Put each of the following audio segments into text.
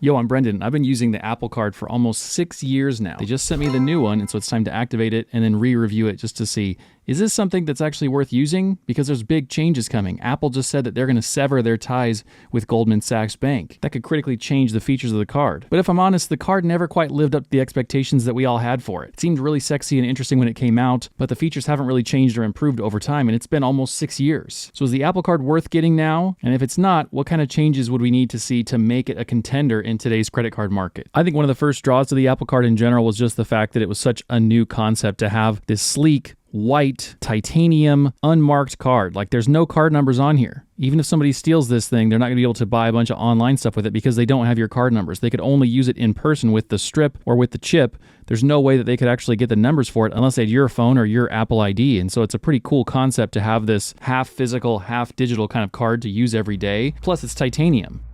Yo, I'm Brendan. I've been using the Apple Card for almost 6 years now. They just sent me the new one, and so it's time to activate it and then re-review it just to see, is this something that's actually worth using? Because there's big changes coming. Apple just said that they're going to sever their ties with Goldman Sachs Bank. That could critically change the features of the card. But if I'm honest, the card never quite lived up to the expectations that we all had for it. It seemed really sexy and interesting when it came out, but the features haven't really changed or improved over time, and it's been almost 6 years. So is the Apple Card worth getting now? And if it's not, what kind of changes would we need to see to make it a contender in today's credit card market? I think one of the first draws to the Apple Card in general was just the fact that it was such a new concept to have this sleek, white, titanium, unmarked card. Like, there's no card numbers on here. Even if somebody steals this thing, they're not going to be able to buy a bunch of online stuff with it because they don't have your card numbers. They could only use it in person with the strip or with the chip. There's no way that they could actually get the numbers for it unless they had your phone or your Apple ID. And so it's a pretty cool concept to have this half physical, half digital kind of card to use every day. Plus, it's titanium.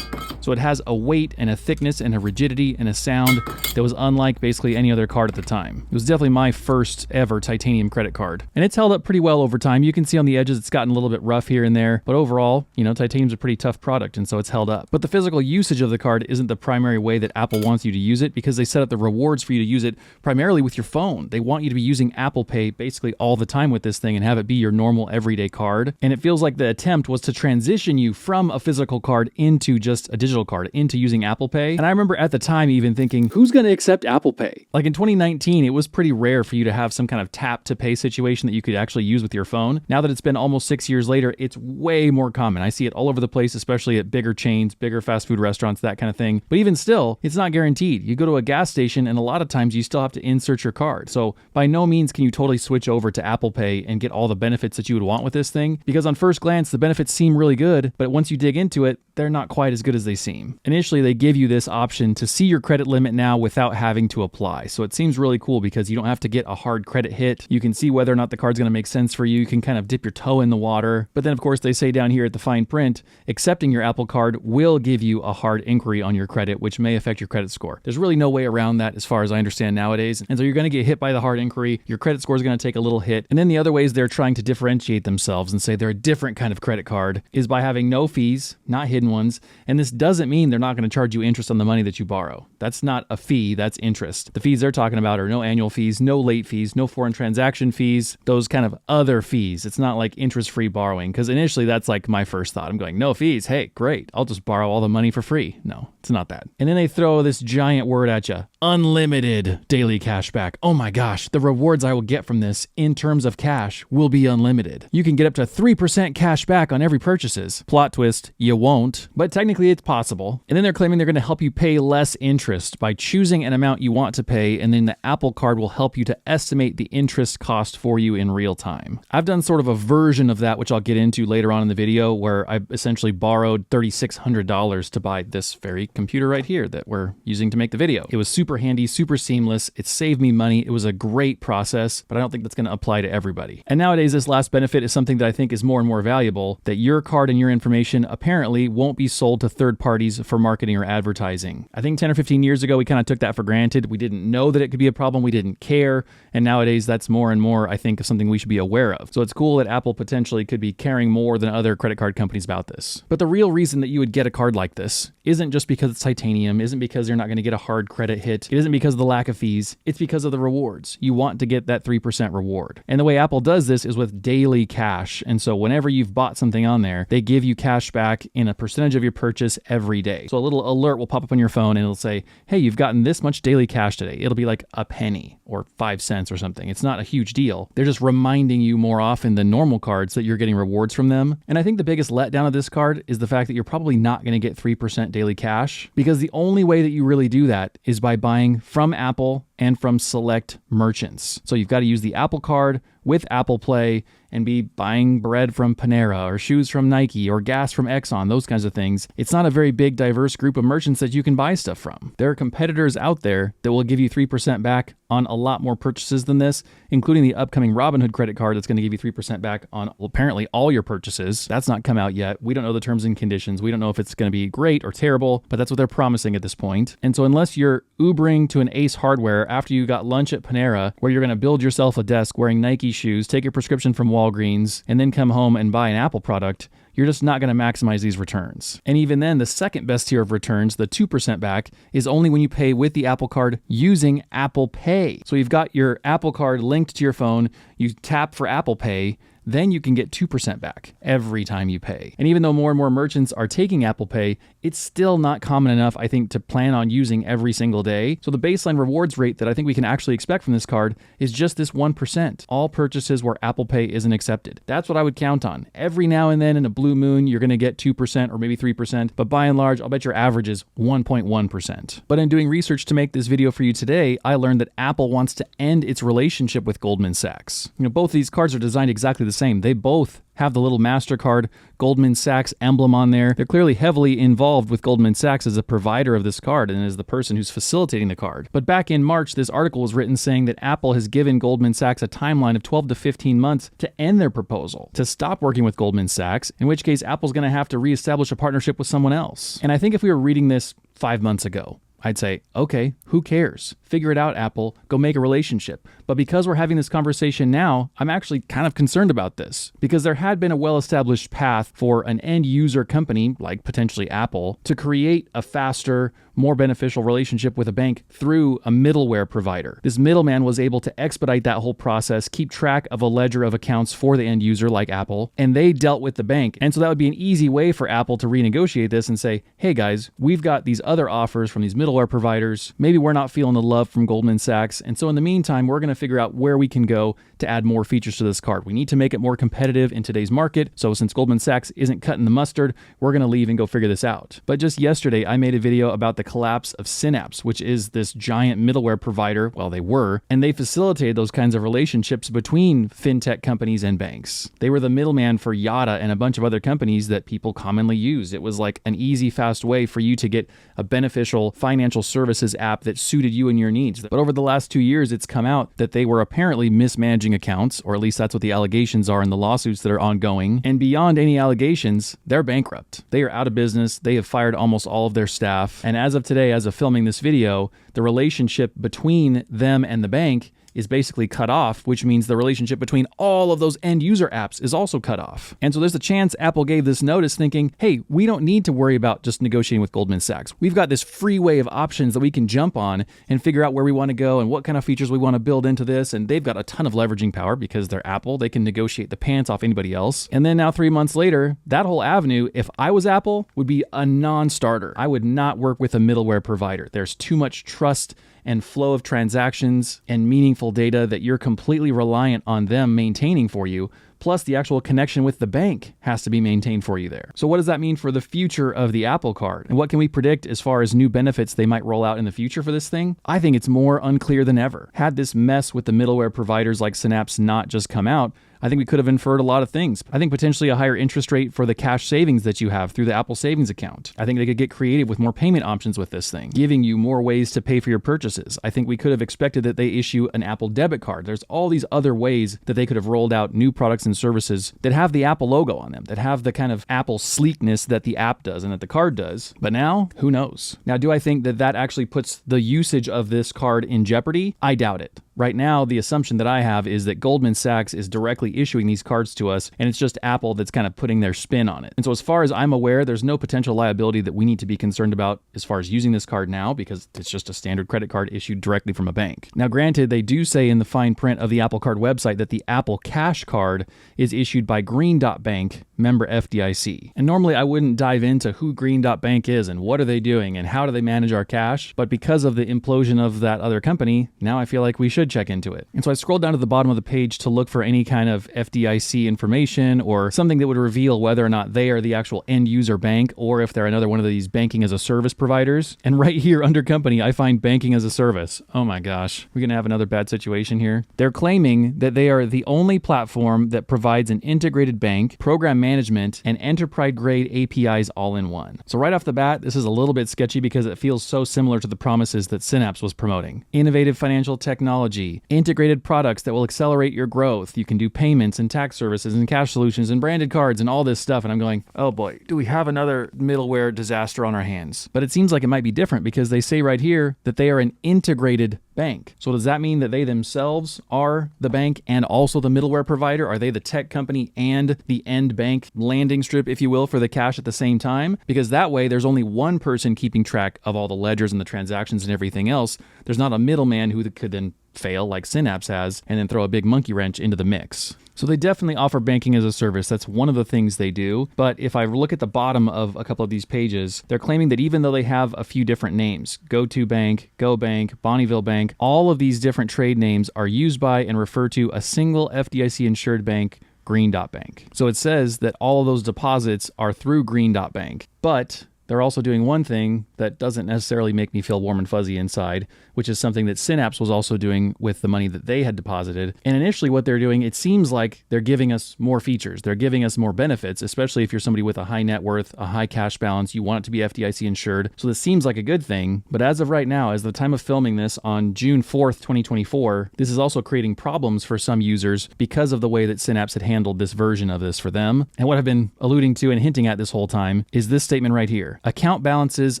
So it has a weight and a thickness and a rigidity and a sound that was unlike basically any other card at the time. It was definitely my first ever titanium credit card. And it's held up pretty well over time. You can see on the edges it's gotten a little bit rough here and there, but overall, titanium's a pretty tough product, and so it's held up. But the physical usage of the card isn't the primary way that Apple wants you to use it, because they set up the rewards for you to use it primarily with your phone. They want you to be using Apple Pay basically all the time with this thing and have it be your normal everyday card. And it feels like the attempt was to transition you from a physical card into just a digital card, into using Apple Pay. And I remember at the time even thinking, who's going to accept Apple Pay? Like in 2019, it was pretty rare for you to have some kind of tap to pay situation that you could actually use with your phone. Now that it's been almost 6 years later, it's way more common. I see it all over the place, especially at bigger chains, bigger fast food restaurants, that kind of thing. But even still, it's not guaranteed. You go to a gas station and a lot of times you still have to insert your card. So by no means can you totally switch over to Apple Pay and get all the benefits that you would want with this thing, because on first glance, the benefits seem really good, but once you dig into it, they're not quite as good as they seem. Initially, they give you this option to see your credit limit now without having to apply. So it seems really cool because you don't have to get a hard credit hit. You can see whether or not the card's going to make sense for you. You can kind of dip your toe in the water. But then, of course, they say down here at the fine print, accepting your Apple Card will give you a hard inquiry on your credit, which may affect your credit score. There's really no way around that as far as I understand nowadays. And so you're going to get hit by the hard inquiry. Your credit score is going to take a little hit. And then the other ways they're trying to differentiate themselves and say they're a different kind of credit card is by having no fees, not hidden ones. And this doesn't mean they're not going to charge you interest on the money that you borrow. That's not a fee, that's interest. The fees they're talking about are no annual fees, no late fees, no foreign transaction fees, those kind of other fees. It's not like interest-free borrowing, because initially that's like my first thought. I'm going, no fees, hey, great, I'll just borrow all the money for free. No, it's not that. And then they throw this giant word at you, unlimited daily cash back. Oh my gosh, the rewards I will get from this in terms of cash will be unlimited. You can get up to 3% cash back on every purchases. Plot twist, you won't, but technically it's possible. And then they're claiming they're going to help you pay less interest by choosing an amount you want to pay, and then the Apple Card will help you to estimate the interest cost for you in real time. I've done sort of a version of that, which I'll get into later on in the video, where I essentially borrowed $3,600 to buy this very computer right here that we're using to make the video. It was super handy, super seamless. It saved me money. It was a great process, but I don't think that's going to apply to everybody. And nowadays, this last benefit is something that I think is more and more valuable, that your card and your information apparently won't be sold to third parties for marketing or advertising. I think 10 or 15 years ago, we kind of took that for granted. We didn't know that it could be a problem. We didn't care. And nowadays, that's more and more, I think, of something we should be aware of. So it's cool that Apple potentially could be caring more than other credit card companies about this. But the real reason that you would get a card like this isn't just because it's titanium, isn't because you're not going to get a hard credit hit. It isn't because of the lack of fees. It's because of the rewards. You want to get that 3% reward. And the way Apple does this is with daily cash. And so whenever you've bought something on there, they give you cash back in a percentage of your purchase every day. So a little alert will pop up on your phone and it'll say, hey, you've gotten this much daily cash today. It'll be like a penny or 5 cents or something. It's not a huge deal. They're just reminding you more often than normal cards that you're getting rewards from them. And I think the biggest letdown of this card is the fact that you're probably not going to get 3% daily cash, because the only way that you really do that is by buying from Apple and from select merchants. So you've got to use the Apple Card with Apple Play and be buying bread from Panera or shoes from Nike or gas from Exxon, those kinds of things. It's not a very big, diverse group of merchants that you can buy stuff from. There are competitors out there that will give you 3% back on a lot more purchases than this, including the upcoming Robinhood credit card that's going to give you 3% back on apparently all your purchases. That's not come out yet. We don't know the terms and conditions. We don't know if it's going to be great or terrible, but that's what they're promising at this point. And so unless you're Ubering to an Ace Hardware after you got lunch at Panera, where you're going to build yourself a desk wearing Nike shoes, take your prescription from Walgreens, and then come home and buy an Apple product, you're just not going to maximize these returns. And even then, the second best tier of returns, the 2% back, is only when you pay with the Apple Card using Apple Pay. So you've got your Apple Card linked to your phone, you tap for Apple Pay, then you can get 2% back every time you pay. And even though more and more merchants are taking Apple Pay, it's still not common enough, I think, to plan on using every single day. So the baseline rewards rate that I think we can actually expect from this card is just this 1%. All purchases where Apple Pay isn't accepted. That's what I would count on. Every now and then in a blue moon, you're going to get 2% or maybe 3%, but by and large, I'll bet your average is 1.1%. But in doing research to make this video for you today, I learned that Apple wants to end its relationship with Goldman Sachs. Both these cards are designed exactly the same. They both have the little MasterCard Goldman Sachs emblem on there. They're clearly heavily involved with Goldman Sachs as a provider of this card and as the person who's facilitating the card. But back in March, this article was written saying that Apple has given Goldman Sachs a timeline of 12 to 15 months to end their proposal, to stop working with Goldman Sachs, in which case Apple's going to have to reestablish a partnership with someone else. And I think if we were reading this 5 months ago, I'd say, okay, who cares? Figure it out, Apple. Go make a relationship. But because we're having this conversation now, I'm actually kind of concerned about this because there had been a well-established path for an end user company, like potentially Apple, to create a faster, more beneficial relationship with a bank through a middleware provider. This middleman was able to expedite that whole process, keep track of a ledger of accounts for the end user like Apple, and they dealt with the bank. And so that would be an easy way for Apple to renegotiate this and say, hey guys, we've got these other offers from these middleware providers. Maybe we're not feeling the love from Goldman Sachs. And so in the meantime, we're going to figure out where we can go to add more features to this card. We need to make it more competitive in today's market. So since Goldman Sachs isn't cutting the mustard, we're going to leave and go figure this out. But just yesterday, I made a video about the collapse of Synapse, which is this giant middleware provider. Well, they were, and they facilitated those kinds of relationships between fintech companies and banks. They were the middleman for Yada and a bunch of other companies that people commonly use. It was like an easy, fast way for you to get a beneficial financial services app that suited you and your needs. But over the last 2 years, it's come out that they were apparently mismanaging accounts, or at least that's what the allegations are in the lawsuits that are ongoing. And beyond any allegations, they're bankrupt. They are out of business. They have fired almost all of their staff. And as of today, as of filming this video, the relationship between them and the bank is basically cut off, which means the relationship between all of those end user apps is also cut off. And so there's a chance Apple gave this notice thinking, hey, we don't need to worry about just negotiating with Goldman Sachs. We've got this freeway of options that we can jump on and figure out where we want to go and what kind of features we want to build into this. And they've got a ton of leveraging power because they're Apple. They can negotiate the pants off anybody else. And then now 3 months later, that whole avenue, if I was Apple, would be a non-starter. I would not work with a middleware provider. There's too much trust and flow of transactions and meaningful data that you're completely reliant on them maintaining for you. Plus, the actual connection with the bank has to be maintained for you there. So what does that mean for the future of the Apple Card? And what can we predict as far as new benefits they might roll out in the future for this thing? I think it's more unclear than ever. Had this mess with the middleware providers like Synapse not just come out, I think we could have inferred a lot of things. I think potentially a higher interest rate for the cash savings that you have through the Apple Savings account. I think they could get creative with more payment options with this thing, giving you more ways to pay for your purchases. I think we could have expected that they issue an Apple debit card. There's all these other ways that they could have rolled out new products and services that have the Apple logo on them, that have the kind of Apple sleekness that the app does and that the card does. But now, who knows? Now, do I think that that actually puts the usage of this card in jeopardy? I doubt it. Right now, the assumption that I have is that Goldman Sachs is directly issuing these cards to us, and it's just Apple that's kind of putting their spin on it. And so as far as I'm aware, there's no potential liability that we need to be concerned about as far as using this card now, because it's just a standard credit card issued directly from a bank. Now, granted, they do say in the fine print of the Apple Card website that the Apple Cash Card is issued by Green Dot Bank, member FDIC. And normally I wouldn't dive into who Green Dot Bank is and what are they doing and how do they manage our cash, but because of the implosion of that other company, now I feel like we should check into it. And so I scrolled down to the bottom of the page to look for any kind of FDIC information or something that would reveal whether or not they are the actual end user bank or if they're another one of these banking as a service providers. And right here under company, I find banking as a service. Oh my gosh, we're going to have another bad situation here. They're claiming that they are the only platform that provides an integrated bank, program management, and enterprise-grade APIs all in one. So right off the bat, this is a little bit sketchy because it feels so similar to the promises that Synapse was promoting. Innovative financial technology, integrated products that will accelerate your growth. You can do payments and tax services and cash solutions and branded cards and all this stuff. And I'm going, oh boy, do we have another middleware disaster on our hands? But it seems like it might be different because they say right here that they are an integrated bank. So does that mean that they themselves are the bank and also the middleware provider? Are they the tech company and the end bank landing strip, if you will, for the cash at the same time? Because that way there's only one person keeping track of all the ledgers and the transactions and everything else. There's not a middleman who could then fail like Synapse has and then throw a big monkey wrench into the mix. So they definitely offer banking as a service. That's one of the things they do. But if I look at the bottom of a couple of these pages, they're claiming that even though they have a few different names, GoToBank, GoBank, Bonneville Bank, all of these different trade names are used by and refer to a single FDIC insured bank, Green Dot Bank. So it says that all of those deposits are through Green Dot Bank, but they're also doing one thing that doesn't necessarily make me feel warm and fuzzy inside, which is something that Synapse was also doing with the money that they had deposited. And initially what they're doing, it seems like they're giving us more features. They're giving us more benefits, especially if you're somebody with a high net worth, a high cash balance, you want it to be FDIC insured. So this seems like a good thing. But as of right now, as the time of filming this on June 4th, 2024, this is also creating problems for some users because of the way that Synapse had handled this version of this for them. And what I've been alluding to and hinting at this whole time is this statement right here. Account balances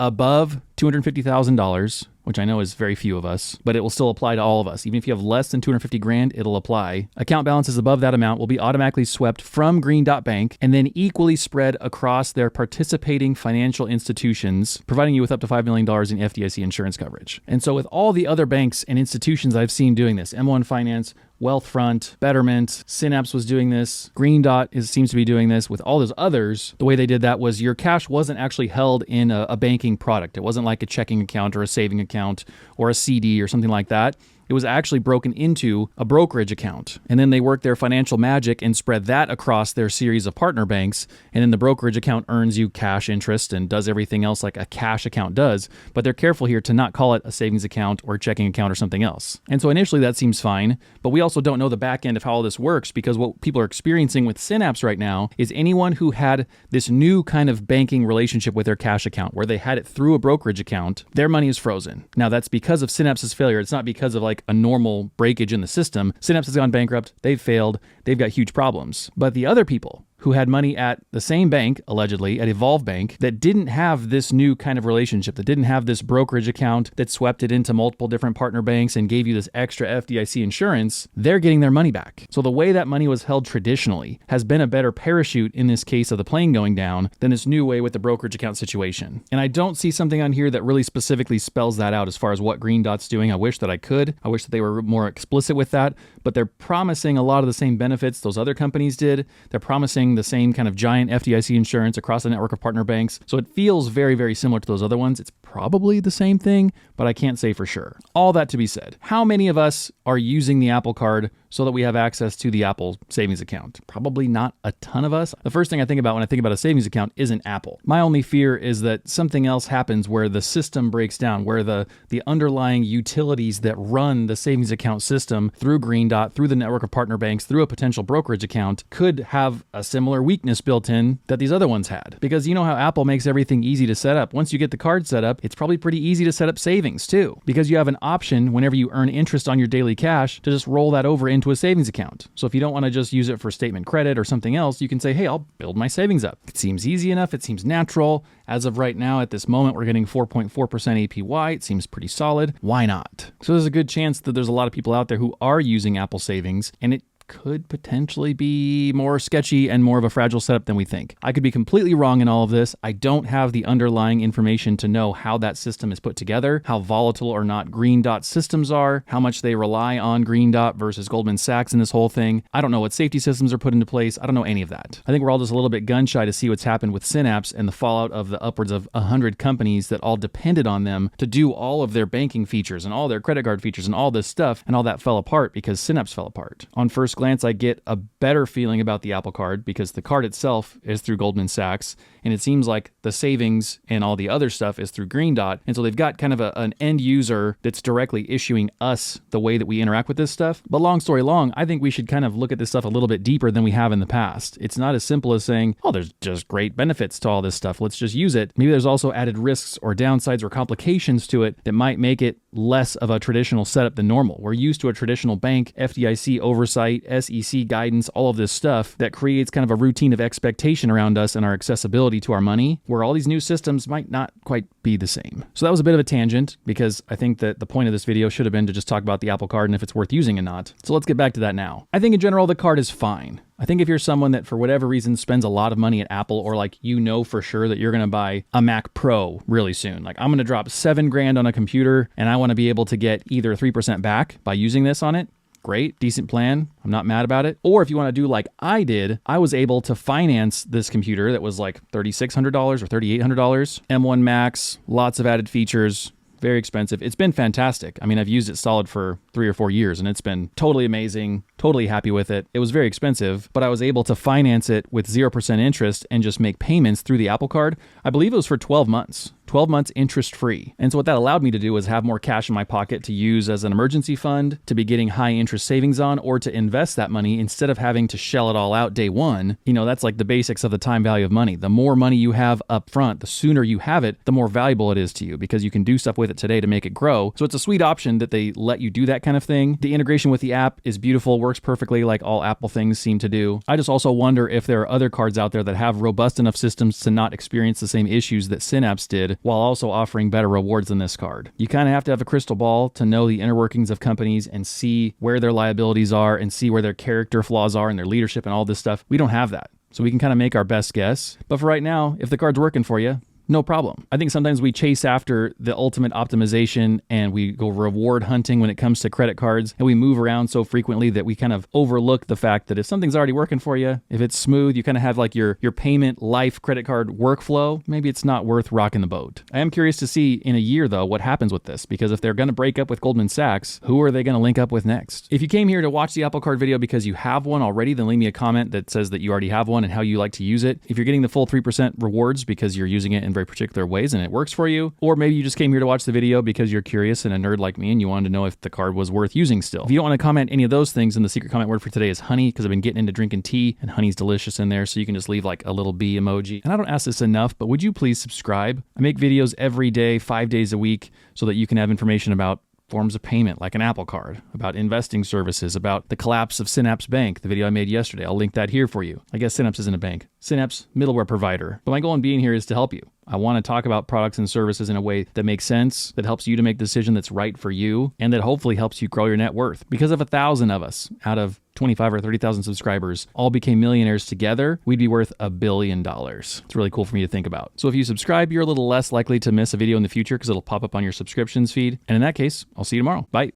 above $250,000, which I know is very few of us, but it will still apply to all of us. Even if you have less than 250 grand, it'll apply. Account balances above that amount will be automatically swept from Green Dot Bank and then equally spread across their participating financial institutions, providing you with up to $5 million in FDIC insurance coverage. And so with all the other banks and institutions I've seen doing this, M1 Finance, Wealthfront, Betterment, Synapse was doing this, Green Dot seems to be doing this. With all those others, the way they did that was your cash wasn't actually held in a banking product. It wasn't like a checking account or a saving account or a CD or something like that. It was actually broken into a brokerage account. And then they worked their financial magic and spread that across their series of partner banks. And then the brokerage account earns you cash interest and does everything else like a cash account does. But they're careful here to not call it a savings account or a checking account or something else. And so initially that seems fine, but we also don't know the back end of how all this works, because what people are experiencing with Synapse right now is anyone who had this new kind of banking relationship with their cash account where they had it through a brokerage account, their money is frozen. Now that's because of Synapse's failure. It's not because of like a normal breakage in the system. Synapse has gone bankrupt. They've failed. They've got huge problems. But the other people who had money at the same bank, allegedly, at Evolve Bank, that didn't have this new kind of relationship, that didn't have this brokerage account that swept it into multiple different partner banks and gave you this extra FDIC insurance, they're getting their money back. So the way that money was held traditionally has been a better parachute in this case of the plane going down than this new way with the brokerage account situation. And I don't see something on here that really specifically spells that out as far as what Green Dot's doing. I wish that I could. I wish that they were more explicit with that, but they're promising a lot of the same benefits those other companies did. They're promising the same kind of giant FDIC insurance across a network of partner banks. So it feels very, very similar to those other ones. It's probably the same thing, but I can't say for sure. All that to be said, how many of us are using the Apple Card so that we have access to the Apple savings account? Probably not a ton of us. The first thing I think about when I think about a savings account isn't Apple. My only fear is that something else happens where the system breaks down, where the underlying utilities that run the savings account system through Green Dot, through the network of partner banks, through a potential brokerage account could have a similar weakness built in that these other ones had. Because you know how Apple makes everything easy to set up. Once you get the card set up, it's probably pretty easy to set up savings too, because you have an option whenever you earn interest on your daily cash to just roll that over into a savings account. So if you don't want to just use it for statement credit or something else, you can say, hey, I'll build my savings up. It seems easy enough. It seems natural. As of right now, at this moment, we're getting 4.4% APY. It seems pretty solid. Why not? So there's a good chance that there's a lot of people out there who are using Apple Savings, and it could potentially be more sketchy and more of a fragile setup than we think. I could be completely wrong in all of this. I don't have the underlying information to know how that system is put together, how volatile or not Green Dot systems are, how much they rely on Green Dot versus Goldman Sachs in this whole thing. I don't know what safety systems are put into place. I don't know any of that. I think we're all just a little bit gun shy to see what's happened with Synapse and the fallout of the upwards of 100 companies that all depended on them to do all of their banking features and all their credit card features and all this stuff, and all that fell apart because Synapse fell apart. On first glance, I get a better feeling about the Apple Card because the card itself is through Goldman Sachs, and it seems like the savings and all the other stuff is through Green Dot. And so they've got kind of an end user that's directly issuing us the way that we interact with this stuff. But long story long, I think we should kind of look at this stuff a little bit deeper than we have in the past. It's not as simple as saying, oh, there's just great benefits to all this stuff. Let's just use it. Maybe there's also added risks or downsides or complications to it that might make it less of a traditional setup than normal. We're used to a traditional bank, FDIC oversight, SEC guidance, all of this stuff that creates kind of a routine of expectation around us and our accessibility reliability to our money, where all these new systems might not quite be the same. So that was a bit of a tangent, because I think that the point of this video should have been to just talk about the Apple Card and if it's worth using or not. So let's get back to that now. I think in general, the card is fine. I think if you're someone that for whatever reason spends a lot of money at Apple, or like you know for sure that you're going to buy a Mac Pro really soon, like I'm going to drop $7,000 on a computer and I want to be able to get either 3% back by using this on it. Great, decent plan. I'm not mad about it. Or if you want to do like I did, I was able to finance this computer that was like $3,600 or $3,800. M1 Max, lots of added features. Very expensive. It's been fantastic. I mean, I've used it solid for 3 or 4 years and it's been totally amazing, totally happy with it. It was very expensive, but I was able to finance it with 0% interest and just make payments through the Apple Card. I believe it was for 12 months. 12 months interest free. And so what that allowed me to do was have more cash in my pocket to use as an emergency fund, to be getting high interest savings on, or to invest that money instead of having to shell it all out day one. You know, that's like the basics of the time value of money. The more money you have up front, the sooner you have it, the more valuable it is to you, because you can do stuff with it today to make it grow. So it's a sweet option that they let you do that kind of thing. The integration with the app is beautiful, works perfectly like all Apple things seem to do. I just also wonder if there are other cards out there that have robust enough systems to not experience the same issues that Synapse did, while also offering better rewards than this card. You kind of have to have a crystal ball to know the inner workings of companies and see where their liabilities are and see where their character flaws are and their leadership and all this stuff. We don't have that. So we can kind of make our best guess. But for right now, if the card's working for you, no problem. I think sometimes we chase after the ultimate optimization and we go reward hunting when it comes to credit cards, and we move around so frequently that we kind of overlook the fact that if something's already working for you, if it's smooth, you kind of have like your payment life credit card workflow, maybe it's not worth rocking the boat. I am curious to see in a year though what happens with this, because if they're going to break up with Goldman Sachs, who are they going to link up with next? If you came here to watch the Apple Card video because you have one already, then leave me a comment that says that you already have one and how you like to use it. If you're getting the full 3% rewards because you're using it in very particular ways and it works for you, or maybe you just came here to watch the video because you're curious and a nerd like me and you wanted to know if the card was worth using still. If you don't want to comment any of those things, then the secret comment word for today is honey, because I've been getting into drinking tea and honey's delicious in there, so you can just leave like a little bee emoji. And I don't ask this enough, but would you please subscribe? I make videos every day, 5 days a week, so that you can have information about forms of payment like an Apple Card, about investing services, about the collapse of Synapse Bank, the video I made yesterday. I'll link that here for you. I guess Synapse isn't a bank. Synapse, middleware provider. But my goal in being here is to help you. I want to talk about products and services in a way that makes sense, that helps you to make the decision that's right for you, and that hopefully helps you grow your net worth. Because if 1,000 of us out of 25 or 30,000 subscribers all became millionaires together, we'd be worth $1 billion. It's really cool for me to think about. So if you subscribe, you're a little less likely to miss a video in the future because it'll pop up on your subscriptions feed. And in that case, I'll see you tomorrow. Bye.